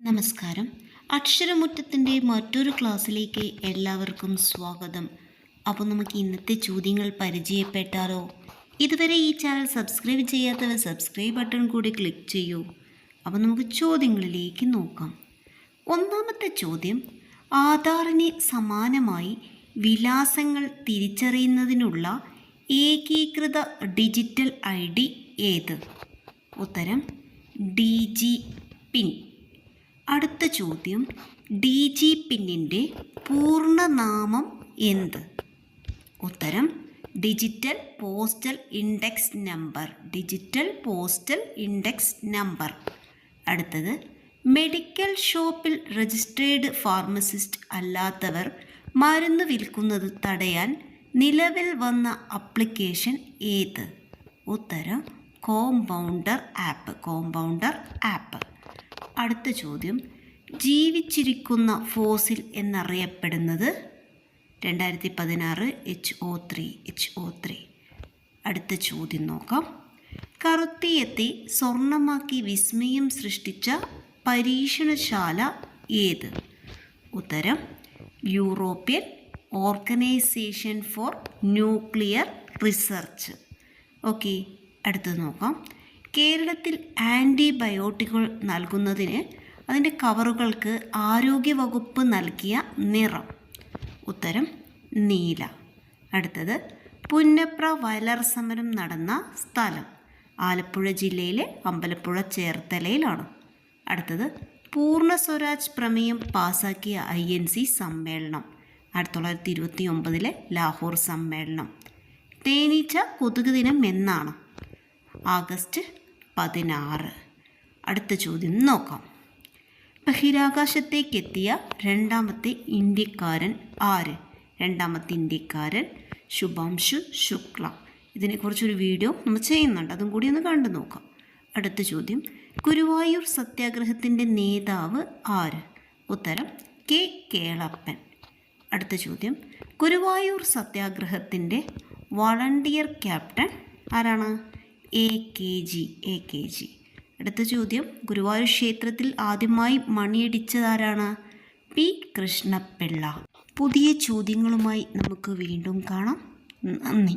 നമസ്കാരം. അക്ഷരമുറ്റത്തിൻ്റെ മറ്റൊരു ക്ലാസ്സിലേക്ക് എല്ലാവർക്കും സ്വാഗതം. അപ്പോൾ നമുക്ക് ഇന്നത്തെ ചോദ്യങ്ങൾ പരിചയപ്പെട്ടാലോ? ഇതുവരെ ഈ ചാനൽ സബ്സ്ക്രൈബ് ചെയ്യാത്തവർ സബ്സ്ക്രൈബ് ബട്ടൺ കൂടി ക്ലിക്ക് ചെയ്യൂ. അപ്പോൾ നമുക്ക് ചോദ്യങ്ങളിലേക്ക് നോക്കാം. ഒന്നാമത്തെ ചോദ്യം, ആധാറിന് സമാനമായി വിലാസങ്ങൾ തിരിച്ചറിയുന്നതിനുള്ള ഏകീകൃത ഡിജിറ്റൽ ID ഏത്? ഉത്തരം DG പിൻ. അടുത്ത ചോദ്യം, DG പിന്നിൻ്റെ പൂർണ്ണനാമം എന്ത്? ഉത്തരം digital postal index number. Digital postal index number. അടുത്തത്, മെഡിക്കൽ ഷോപ്പിൽ രജിസ്ട്രേഡ് ഫാർമസിസ്റ്റ് അല്ലാത്തവർ മരുന്ന് വിൽക്കുന്നത് തടയാൻ നിലവിൽ വന്ന ആപ്ലിക്കേഷൻ ഏത്? ഉത്തരം കോമ്പൗണ്ടർ ആപ്പ്. അടുത്ത ചോദ്യം, ജീവിച്ചിരിക്കുന്ന ഫോസിൽ എന്നറിയപ്പെടുന്നത്? 2016 HO3. അടുത്ത ചോദ്യം നോക്കാം. കറുത്തീയത്തെ സ്വർണമാക്കി വിസ്മയം സൃഷ്ടിച്ച പരീക്ഷണശാല ഏത്? ഉത്തരം European organisation for nuclear research. Okay, അടുത്തത് നോക്കാം. കേരളത്തിൽ ആൻറ്റിബയോട്ടിക്കുകൾ നൽകുന്നതിന് അതിൻ്റെ കവറുകൾക്ക് ആരോഗ്യവകുപ്പ് നൽകിയ നിറം? ഉത്തരം നീല. അടുത്തത്, പുന്നപ്ര വയലാർ സമരം നടന്ന സ്ഥലം? ആലപ്പുഴ ജില്ലയിലെ അമ്പലപ്പുഴ ചേർത്തലയിലാണ്. അടുത്തത്, പൂർണ്ണ സ്വരാജ് പ്രമേയം പാസാക്കിയ INC സമ്മേളനം? 1929 ലാഹോർ സമ്മേളനം. തേനീച്ച കൊതുക് ദിനം എന്നാണ്? ആഗസ്റ്റ് 16. അടുത്ത ചോദ്യം നോക്കാം. ബഹിരാകാശത്തേക്കെത്തിയ രണ്ടാമത്തെ ഇന്ത്യക്കാരൻ ആര്? രണ്ടാമത്തെ ഇന്ത്യക്കാരൻ ശുഭാംശു ശുക്ല. ഇതിനെക്കുറിച്ചൊരു വീഡിയോ നമ്മൾ ചെയ്യുന്നുണ്ട്, അതും കൂടി ഒന്ന് കണ്ടു നോക്കാം. അടുത്ത ചോദ്യം, ഗുരുവായൂർ സത്യാഗ്രഹത്തിൻ്റെ നേതാവ് ആര്? ഉത്തരം കേളപ്പൻ. അടുത്ത ചോദ്യം, ഗുരുവായൂർ സത്യാഗ്രഹത്തിൻ്റെ വളണ്ടിയർ ക്യാപ്റ്റൻ ആരാണ്? AKG. അടുത്ത ചോദ്യം, ഗുരുവായൂർ ക്ഷേത്രത്തിൽ ആദ്യമായി മണിയടിച്ചതാരാണ്? P. കൃഷ്ണപിള്ള. പുതിയ ചോദ്യങ്ങളുമായി നമുക്ക് വീണ്ടും കാണാം. നന്ദി.